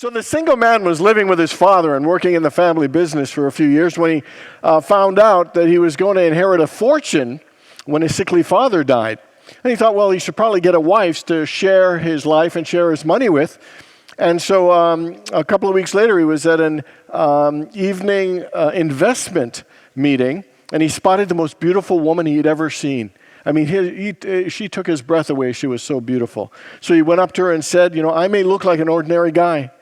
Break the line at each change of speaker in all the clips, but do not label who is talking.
So the single man was living with his father and working in the family business for a few years when he found out that he was going to inherit a fortune when his sickly father died. And he thought, well, he should probably get a wife to share his life and share his money with. And so a couple of weeks later, he was at an evening investment meeting, and he spotted the most beautiful woman he had ever seen. I mean, she took his breath away. She was so beautiful. So he went up to her and said, I may look like an ordinary guy,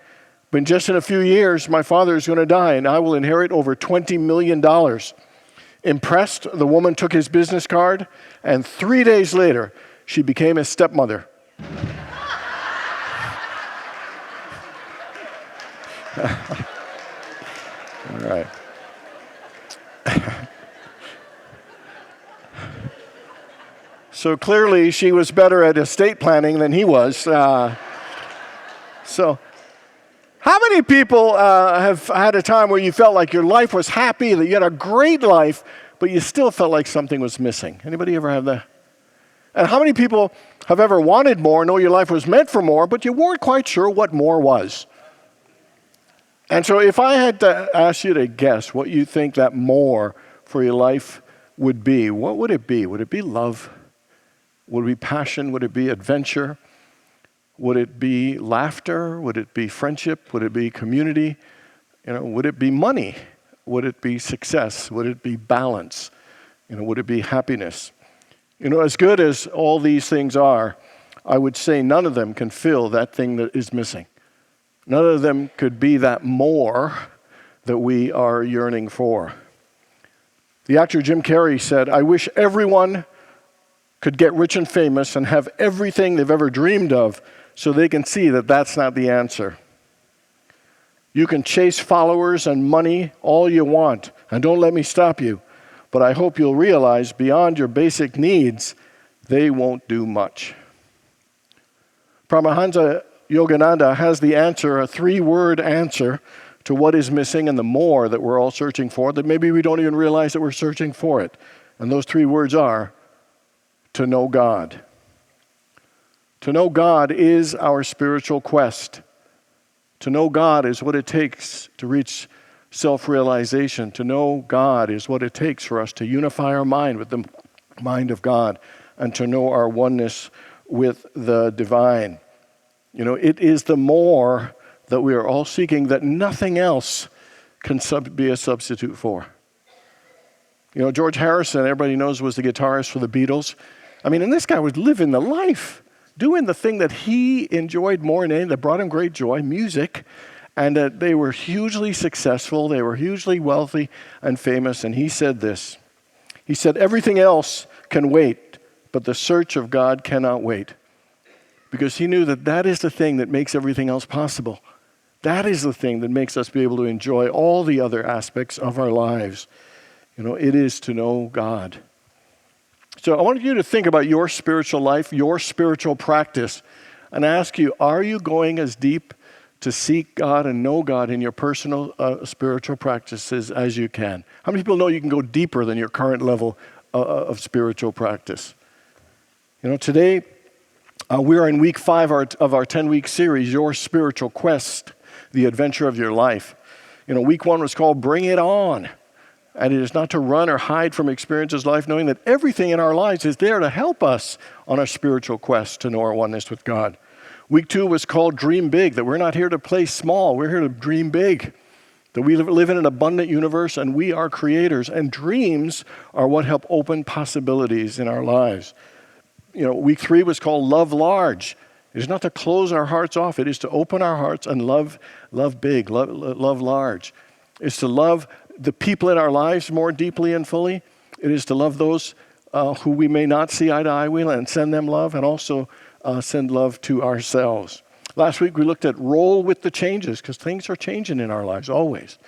but just in a few years, my father is going to die, and I will inherit over $20 million. Impressed, the woman took his business card, and 3 days later, she became his stepmother. All right. So clearly, she was better at estate planning than he was. How many people have had a time where you felt like your life was happy, that you had a great life, but you still felt like something was missing? Anybody ever have that? And how many people have ever wanted more, know your life was meant for more, but you weren't quite sure what more was? And so if I had to ask you to guess what you think that more for your life would be, what would it be? Would it be love? Would it be passion? Would it be adventure? Would it be laughter? Would it be friendship? Would it be community? Would it be money? Would it be success? Would it be balance? Would it be happiness? As good as all these things are, I would say none of them can fill that thing that is missing. None of them could be that more that we are yearning for. The actor Jim Carrey said, "I wish everyone could get rich and famous and have everything they've ever dreamed of so they can see that that's not the answer. You can chase followers and money all you want, and don't let me stop you, but I hope you'll realize beyond your basic needs, they won't do much." Paramahansa Yogananda has the answer, a 3-word answer to what is missing and the more that we're all searching for, that maybe we don't even realize that we're searching for it. And those 3 words are, to know God. To know God is our spiritual quest. To know God is what it takes to reach self-realization. To know God is what it takes for us to unify our mind with the mind of God and to know our oneness with the divine. It is the more that we are all seeking that nothing else can be a substitute for. George Harrison, everybody knows, was the guitarist for the Beatles. And this guy was living the life, doing the thing that he enjoyed more than anything, that brought him great joy, music, and that they were hugely successful, they were hugely wealthy and famous, and he said this. He said, "Everything else can wait, but the search of God cannot wait." Because he knew that that is the thing that makes everything else possible. That is the thing that makes us be able to enjoy all the other aspects of our lives. It is to know God. So I want you to think about your spiritual life, your spiritual practice, and ask you, are you going as deep to seek God and know God in your personal spiritual practices as you can? How many people know you can go deeper than your current level of spiritual practice? Today we are in week 5 of our 10-week series, Your Spiritual Quest, the adventure of your life. Week 1 was called Bring It On. And it is not to run or hide from experiences of life, knowing that everything in our lives is there to help us on our spiritual quest to know our oneness with God. Week 2 was called Dream Big, that we're not here to play small, we're here to dream big. That we live in an abundant universe and we are creators, and dreams are what help open possibilities in our lives. Week 3 was called Love Large. It is not to close our hearts off, it is to open our hearts and love big, love large. It's to love the people in our lives more deeply and fully. It is to love those who we may not see eye to eye with and send them love, and also send love to ourselves. Last week we looked at roll with the changes, because things are changing in our lives always.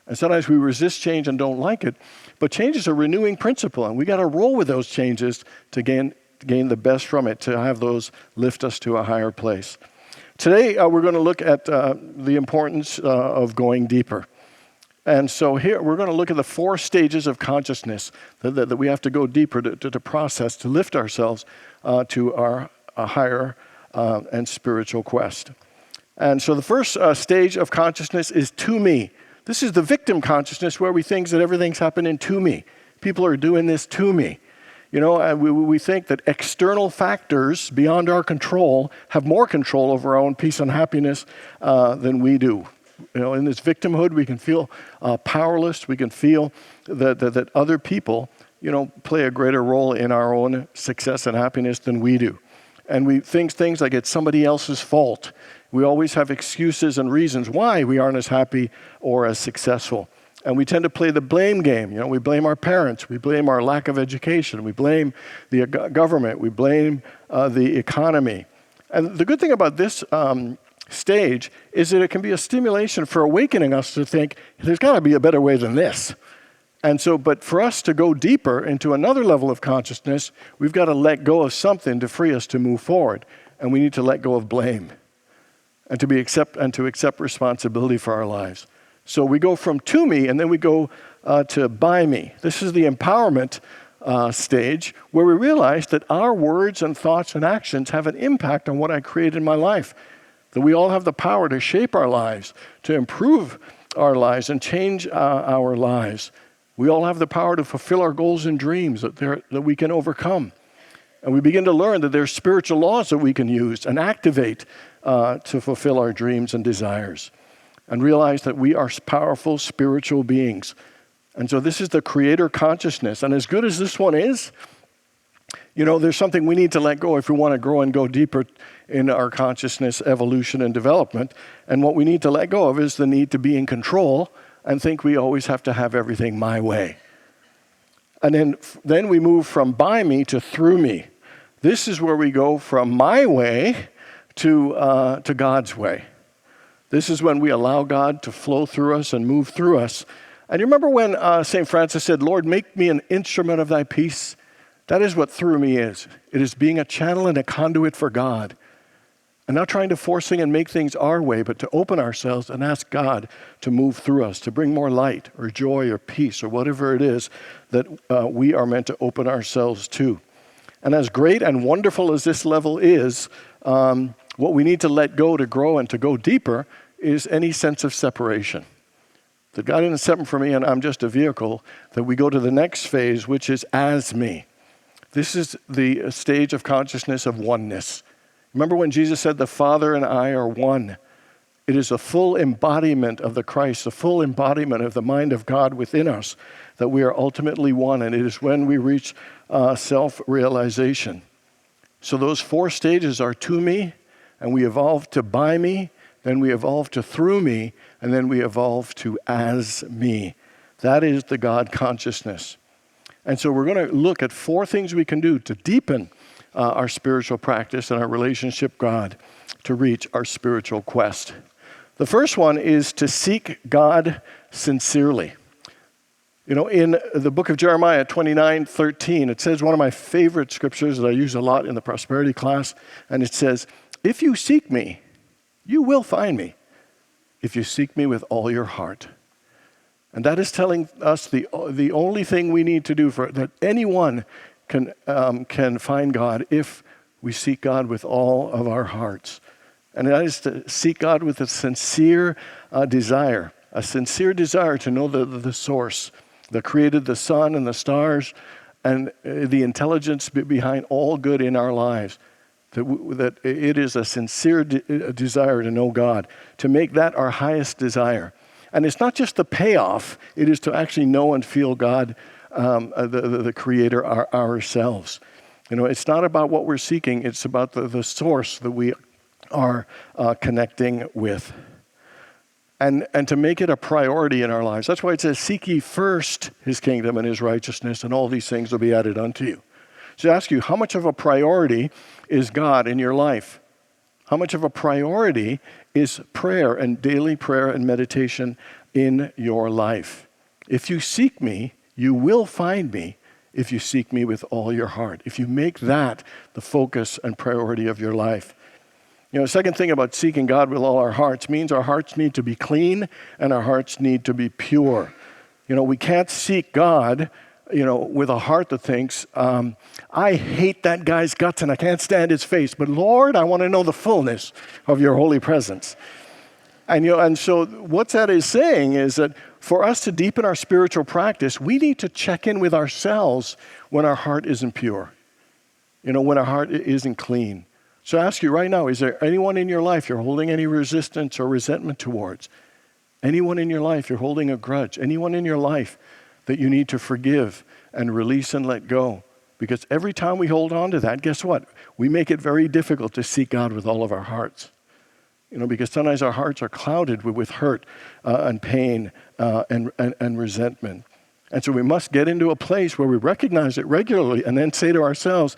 And sometimes we resist change and don't like it, but change is a renewing principle, and we got to roll with those changes to gain the best from it, to have those lift us to a higher place. Today we're going to look at the importance of going deeper. And so here we're going to look at the 4 stages of consciousness that we have to go deeper to process, to lift ourselves to our higher and spiritual quest. And so the first stage of consciousness is to me. This is the victim consciousness where we think that everything's happening to me. People are doing this to me. And we think that external factors beyond our control have more control over our own peace and happiness than we do. In this victimhood, we can feel powerless. We can feel that other people, play a greater role in our own success and happiness than we do. And we think things like it's somebody else's fault. We always have excuses and reasons why we aren't as happy or as successful. And we tend to play the blame game. We blame our parents. We blame our lack of education. We blame the government. We blame the economy. And the good thing about this stage is that it can be a stimulation for awakening us to think, there's got to be a better way than this. And so, but for us to go deeper into another level of consciousness, we've got to let go of something to free us to move forward. And we need to let go of blame and to accept responsibility for our lives. So we go from to me, and then we go to by me. This is the empowerment stage where we realize that our words and thoughts and actions have an impact on what I create in my life. That we all have the power to shape our lives, to improve our lives and change our lives. We all have the power to fulfill our goals and dreams that we can overcome. And we begin to learn that there's spiritual laws that we can use and activate to fulfill our dreams and desires. And realize that we are powerful spiritual beings. And so this is the creator consciousness. And as good as this one is, there's something we need to let go if we want to grow and go deeper in our consciousness evolution and development. And what we need to let go of is the need to be in control and think we always have to have everything my way. And then we move from by me to through me. This is where we go from my way to God's way. This is when we allow God to flow through us and move through us. And you remember when St. Francis said, Lord, make me an instrument of thy peace? That is what through me is. It is being a channel and a conduit for God. And not trying to force things and make things our way, but to open ourselves and ask God to move through us, to bring more light or joy or peace or whatever it is that we are meant to open ourselves to. And as great and wonderful as this level is, what we need to let go to grow and to go deeper is any sense of separation. That God isn't separate from me and I'm just a vehicle, that we go to the next phase, which is as me. This is the stage of consciousness of oneness. Remember when Jesus said, the Father and I are one? It is a full embodiment of the Christ, a full embodiment of the mind of God within us, that we are ultimately one, and it is when we reach self-realization. So those 4 stages are to me, and we evolve to by me, then we evolve to through me, and then we evolve to as me. That is the God consciousness. And so we're going to look at 4 things we can do to deepen our spiritual practice and our relationship with God to reach our spiritual quest. The first one is to seek God sincerely. In the book of Jeremiah 29:13, it says one of my favorite scriptures that I use a lot in the prosperity class, and it says, if you seek me, you will find me, if you seek me with all your heart. And that is telling us the only thing we need to do that anyone can find God if we seek God with all of our hearts. And that is to seek God with a sincere desire to know the source that created the sun and the stars and the intelligence behind all good in our lives. That it is a sincere desire to know God, to make that our highest desire. And it's not just the payoff, it is to actually know and feel God, the Creator, ourselves. It's not about what we're seeking, it's about the source that we are connecting with. And to make it a priority in our lives. That's why it says, seek ye first his kingdom and his righteousness, and all these things will be added unto you. So I ask you, how much of a priority is God in your life? How much of a priority is prayer and daily prayer and meditation in your life? If you seek me, you will find me if you seek me with all your heart. If you make that the focus and priority of your life. The second thing about seeking God with all our hearts means our hearts need to be clean and our hearts need to be pure. We can't seek God with a heart that thinks, I hate that guy's guts and I can't stand his face, but Lord, I want to know the fullness of your holy presence. And so what that is saying is that for us to deepen our spiritual practice, we need to check in with ourselves when our heart isn't pure, when our heart isn't clean. So I ask you right now, is there anyone in your life you're holding any resistance or resentment towards? Anyone in your life you're holding a grudge? Anyone in your life that you need to forgive and release and let go? Because every time we hold on to that, guess what? We make it very difficult to seek God with all of our hearts. Because sometimes our hearts are clouded with hurt and pain and resentment. And so we must get into a place where we recognize it regularly and then say to ourselves,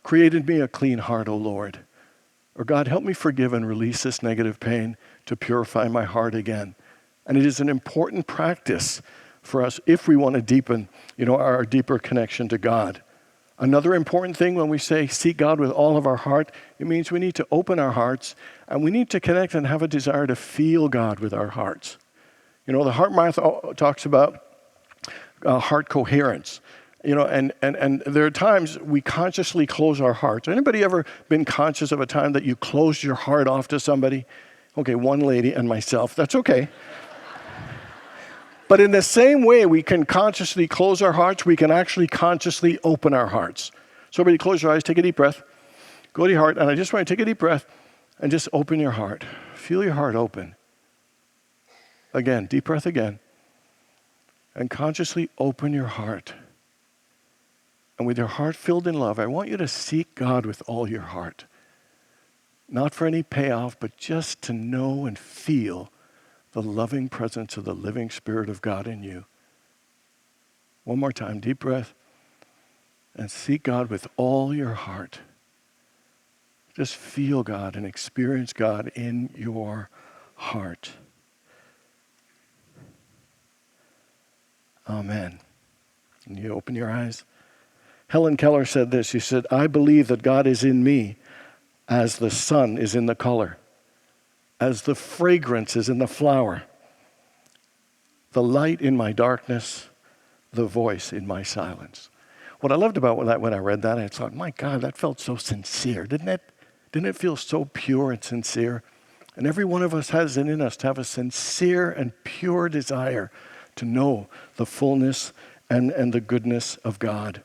create in me a clean heart, O Lord. Or God, help me forgive and release this negative pain to purify my heart again. And it is an important practice for us if we want to deepen, our deeper connection to God. Another important thing when we say seek God with all of our heart, it means we need to open our hearts and we need to connect and have a desire to feel God with our hearts. The Heart Math talks about heart coherence. And there are times we consciously close our hearts. Anybody ever been conscious of a time that you closed your heart off to somebody? Okay, one lady and myself. That's okay. But in the same way we can consciously close our hearts, we can actually consciously open our hearts. So everybody close your eyes, take a deep breath. Go to your heart, and I just want you to take a deep breath and just open your heart. Feel your heart open. Again, deep breath again. And consciously open your heart. And with your heart filled in love, I want you to seek God with all your heart. Not for any payoff, but just to know and feel the loving presence of the living Spirit of God in you. One more time, deep breath. And seek God with all your heart. Just feel God and experience God in your heart. Amen. Can you open your eyes? Helen Keller said this. She said, I believe that God is in me as the sun is in the color, as the fragrance is in the flower, the light in my darkness, the voice in my silence. What I loved about that when I read that, I thought, my God, that felt so sincere, didn't it? Didn't it feel so pure and sincere? And every one of us has it in us to have a sincere and pure desire to know the fullness and the goodness of God.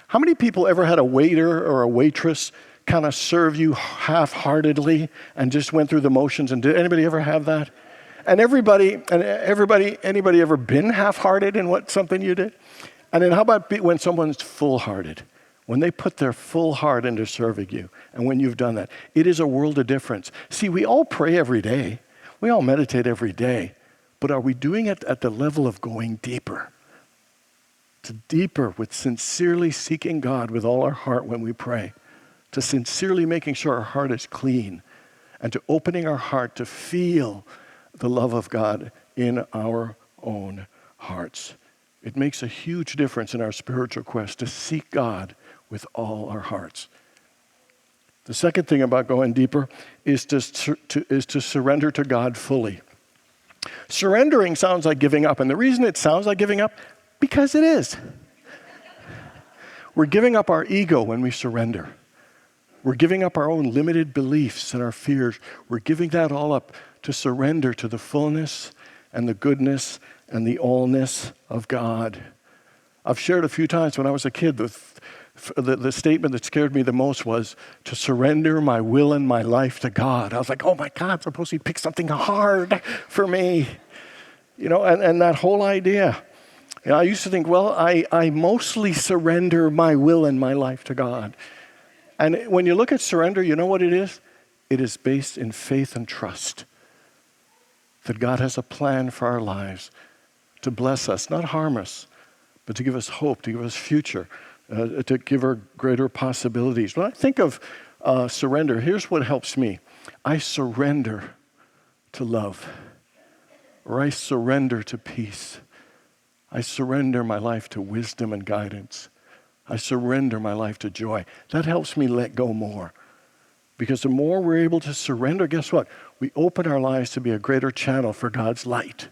How many people ever had a waiter or a waitress kind of serve you half-heartedly and just went through the motions? And did anybody ever have that? And anybody ever been half-hearted in something you did? And then how about when someone's full-hearted? When they put their full heart into serving you, and when you've done that, it is a world of difference. See, we all pray every day. We all meditate every day. But are we doing it at the level of going deeper? To deeper with sincerely seeking God with all our heart when we pray. To sincerely making sure our heart is clean. And to opening our heart to feel the love of God in our own hearts. It makes a huge difference in our spiritual quest to seek God with all our hearts. The second thing about going deeper is to surrender to God fully. Surrendering sounds like giving up, and the reason it sounds like giving up, because it is. We're giving up our ego when we surrender. We're giving up our own limited beliefs and our fears. We're giving that all up to surrender to the fullness and the goodness and the allness of God. I've shared a few times when I was a kid, the statement that scared me the most was to surrender my will and my life to God. I was like, oh my God, suppose he picked something hard for me. And that whole idea. I used to think, well, I mostly surrender my will and my life to God. And when you look at surrender, you know what it is? It is based in faith and trust. That God has a plan for our lives to bless us, not harm us, but to give us hope, to give us future, to give her greater possibilities. When I think of surrender, here's what helps me. I surrender to love, or I surrender to peace. I surrender my life to wisdom and guidance. I surrender my life to joy. That helps me let go more. Because the more we're able to surrender, guess what? We open our lives to be a greater channel for God's light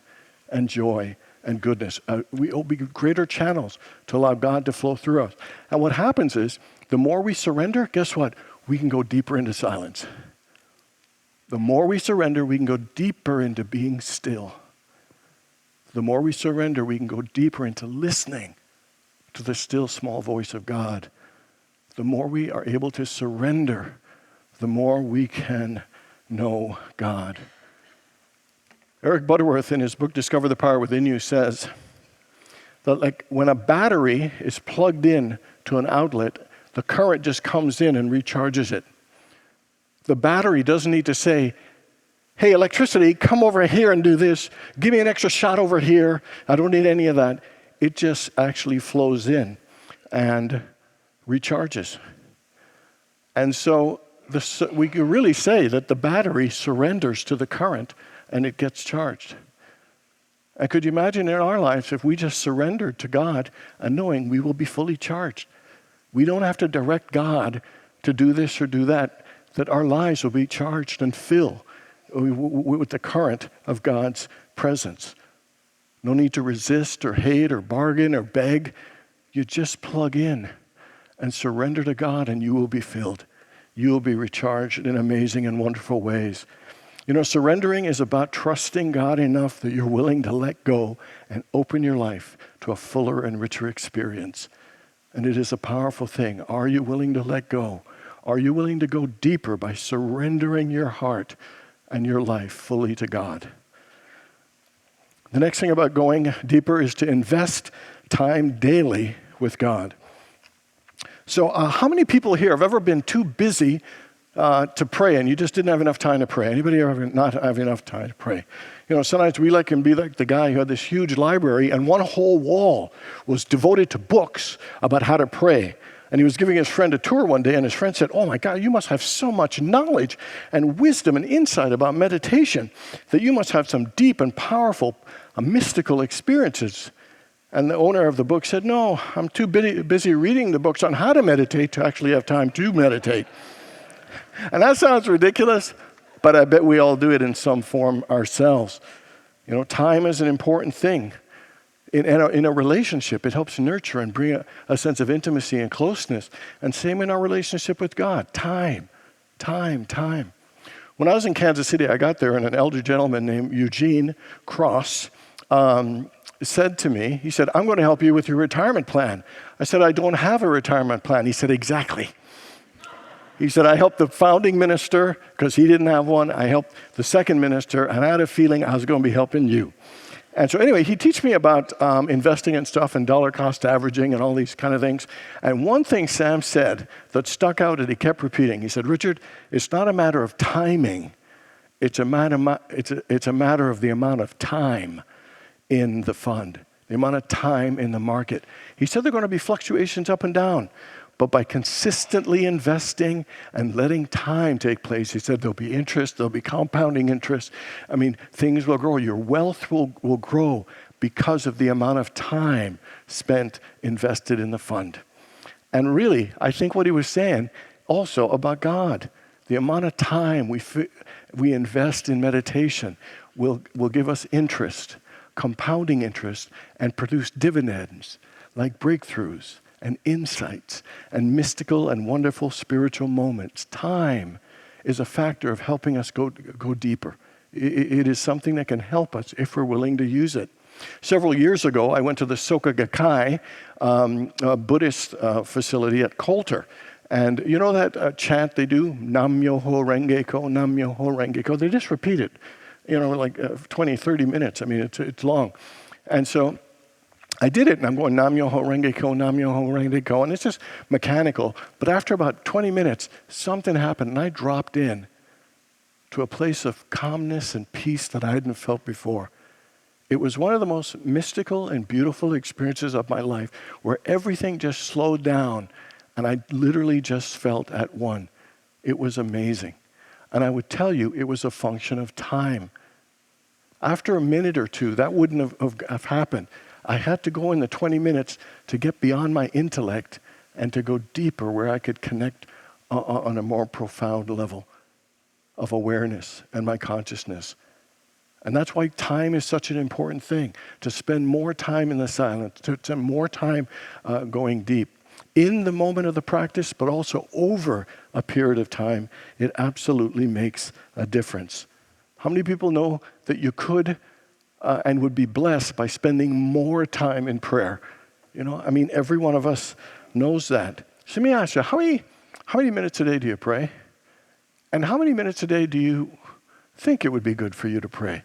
and joy and goodness. We'll be greater channels to allow God to flow through us. And what happens is, the more we surrender, guess what? We can go deeper into silence. The more we surrender, we can go deeper into being still. The more we surrender, we can go deeper into listening to the still small voice of God. The more we are able to surrender, the more we can know God. Eric Butterworth, in his book, Discover the Power Within You, says that like when a battery is plugged in to an outlet, the current just comes in and recharges it. The battery doesn't need to say, hey, electricity, come over here and do this. Give me an extra shot over here. I don't need any of that. It just actually flows in and recharges. And so we can really say that the battery surrenders to the current and it gets charged. And could you imagine in our lives if we just surrendered to God and knowing we will be fully charged? We don't have to direct God to do this or do that, that our lives will be charged and filled with the current of God's presence. No need to resist or hate or bargain or beg. You just plug in and surrender to God and you will be filled. You will be recharged in amazing and wonderful ways. You know, surrendering is about trusting God enough that you're willing to let go and open your life to a fuller and richer experience. And it is a powerful thing. Are you willing to let go? Are you willing to go deeper by surrendering your heart and your life fully to God? The next thing about going deeper is to invest time daily with God. So how many people here have ever been too busy to pray and you just didn't have enough time to pray? Anybody ever not have enough time to pray? You know, sometimes we can be like the guy who had this huge library and one whole wall was devoted to books about how to pray. And he was giving his friend a tour one day and his friend said, oh my God, you must have so much knowledge and wisdom and insight about meditation that you must have some deep and powerful mystical experiences. And the owner of the book said, no, I'm too busy reading the books on how to meditate to actually have time to meditate. And that sounds ridiculous, but I bet we all do it in some form ourselves. You know, time is an important thing. In a relationship, it helps nurture and bring a sense of intimacy and closeness. And same in our relationship with God. Time. When I was in Kansas City, I got there and an elder gentleman named Eugene Cross said to me, he said, I'm going to help you with your retirement plan. I said, I don't have a retirement plan. He said, exactly. He said, I helped the founding minister because he didn't have one. I helped the second minister, and I had a feeling I was going to be helping you. And so anyway, he teach me about investing in stuff and dollar cost averaging and all these kind of things. And one thing Sam said that stuck out and he kept repeating, he said, Richard, it's not a matter of timing. It's a matter of the amount of time in the fund, the amount of time in the market. He said there are going to be fluctuations up and down, but by consistently investing and letting time take place, he said there'll be interest, there'll be compounding interest. I mean, things will grow. Your wealth will grow because of the amount of time spent invested in the fund. And really, I think what he was saying also about God, the amount of time we invest in meditation will give us interest, compounding interest, and produce dividends like breakthroughs and insights and mystical and wonderful spiritual moments. Time is a factor of helping us go deeper. It is something that can help us if we're willing to use it. Several years ago, I went to the Soka Gakkai Buddhist facility at Coulter. And you know that chant they do? Nam Myoho Renge Kyo, Nam Myoho Renge Kyo. They just repeat it, like 20, 30 minutes. I mean, it's long. And so I did it, and I'm going, Nam Myoho Renge Kyo, Nam Myoho Renge Kyo, and it's just mechanical. But after about 20 minutes, something happened, and I dropped in to a place of calmness and peace that I hadn't felt before. It was one of the most mystical and beautiful experiences of my life, where everything just slowed down, and I literally just felt at one. It was amazing. And I would tell you, it was a function of time. After a minute or two, that wouldn't have happened. I had to go in the 20 minutes to get beyond my intellect and to go deeper where I could connect on a more profound level of awareness and my consciousness. And that's why time is such an important thing, to spend more time in the silence, to spend more time going deep. In the moment of the practice, but also over a period of time, it absolutely makes a difference. How many people know that you could and would be blessed by spending more time in prayer? Every one of us knows that. So let me ask you, how many minutes a day do you pray? And how many minutes a day do you think it would be good for you to pray?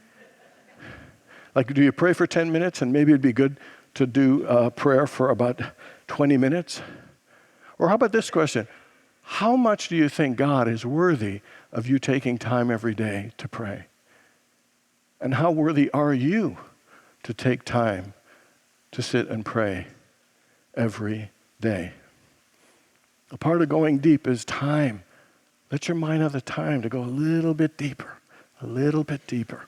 Like, do you pray for 10 minutes and maybe it'd be good to do prayer for about 20 minutes? Or how about this question? How much do you think God is worthy of you taking time every day to pray? And how worthy are you to take time to sit and pray every day? A part of going deep is time. Let your mind have the time to go a little bit deeper, a little bit deeper.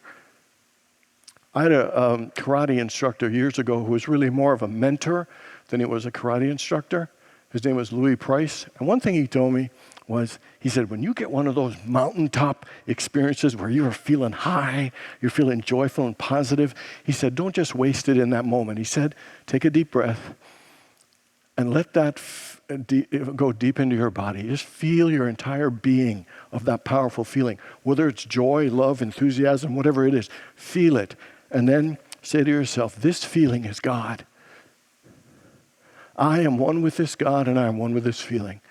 I had a karate instructor years ago who was really more of a mentor than he was a karate instructor. His name was Louis Price. And one thing he told me was, he said, when you get one of those mountaintop experiences where you're feeling high, you're feeling joyful and positive, he said, don't just waste it in that moment. He said, take a deep breath and let that go deep into your body. Just feel your entire being of that powerful feeling. Whether it's joy, love, enthusiasm, whatever it is, feel it. And then say to yourself, this feeling is God. I am one with this God and I am one with this feeling.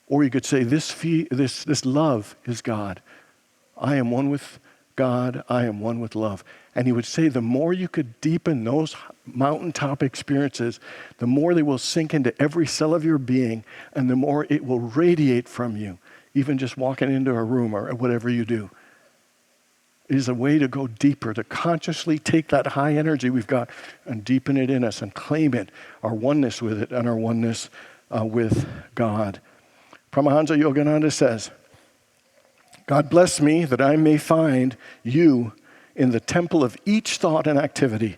Or you could say, this love is God. I am one with God, I am one with love. And he would say the more you could deepen those mountaintop experiences, the more they will sink into every cell of your being and the more it will radiate from you, even just walking into a room or whatever you do. It is a way to go deeper, to consciously take that high energy we've got and deepen it in us and claim it, our oneness with it and our oneness with God. Paramahansa Yogananda says, God bless me that I may find you in the temple of each thought and activity.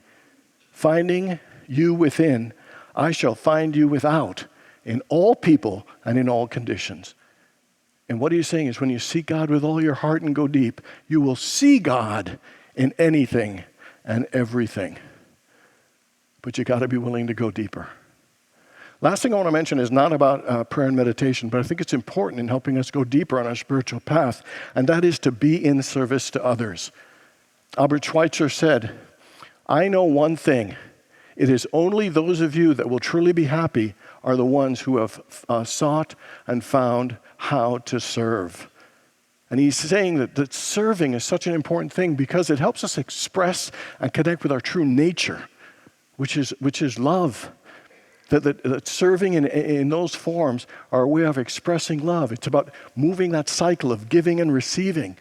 Finding you within, I shall find you without, in all people and in all conditions. And what he's saying is when you seek God with all your heart and go deep, you will see God in anything and everything. But you got to be willing to go deeper. Last thing I want to mention is not about prayer and meditation, but I think it's important in helping us go deeper on our spiritual path, and that is to be in service to others. Albert Schweitzer said, I know one thing. It is only those of you that will truly be happy are the ones who have sought and found how to serve. And he's saying that serving is such an important thing because it helps us express and connect with our true nature, which is love. That serving in those forms are a way of expressing love. It's about moving that cycle of giving and receiving.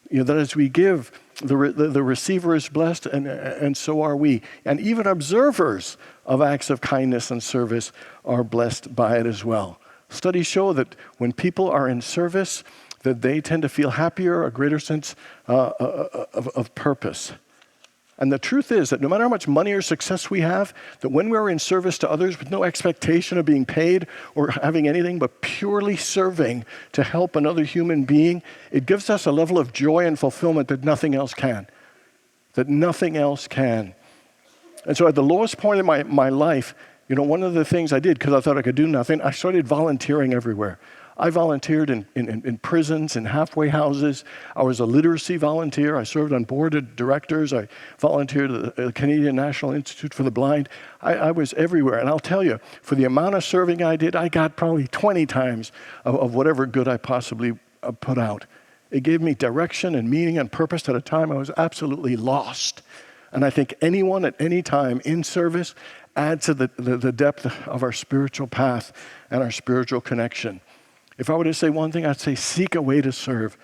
That as we give, the receiver is blessed, and so are we. And even observers of acts of kindness and service are blessed by it as well. Studies show that when people are in service, that they tend to feel happier, a greater sense of purpose. And the truth is that no matter how much money or success we have, that when we're in service to others with no expectation of being paid or having anything but purely serving to help another human being, it gives us a level of joy and fulfillment that nothing else can. That nothing else can. And so at the lowest point in my life, one of the things I did, because I thought I could do nothing, I started volunteering everywhere. I volunteered in prisons, in halfway houses. I was a literacy volunteer. I served on board of directors. I volunteered at the Canadian National Institute for the Blind. I was everywhere. And I'll tell you, for the amount of serving I did, I got probably 20 times of whatever good I possibly put out. It gave me direction and meaning and purpose at a time I was absolutely lost. And I think anyone at any time in service adds to the depth of our spiritual path and our spiritual connection. If I were to say one thing, I'd say seek a way to serve.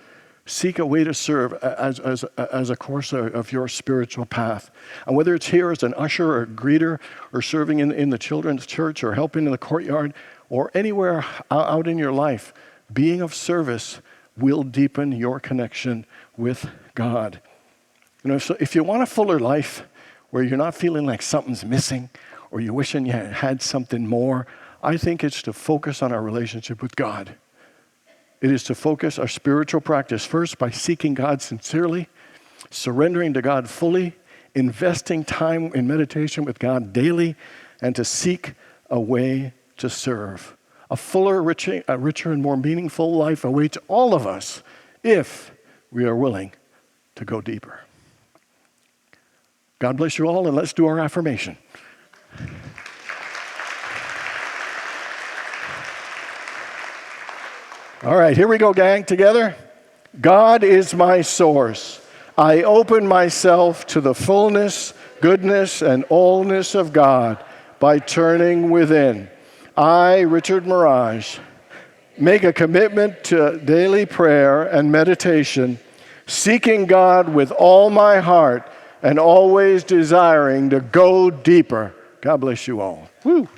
Seek a way to serve as a course of your spiritual path. And whether it's here as an usher or a greeter or serving in the children's church or helping in the courtyard or anywhere out in your life, being of service will deepen your connection with God. So if you want a fuller life where you're not feeling like something's missing or you're wishing you had something more, I think it's to focus on our relationship with God. It is to focus our spiritual practice first by seeking God sincerely, surrendering to God fully, investing time in meditation with God daily, and to seek a way to serve. A fuller, richer, and more meaningful life awaits all of us if we are willing to go deeper. God bless you all, and let's do our affirmation. All right, here we go, gang, together. God is my source. I open myself to the fullness, goodness, and allness of God by turning within. I, Richard Maraj, make a commitment to daily prayer and meditation, seeking God with all my heart and always desiring to go deeper. God bless you all. Woo.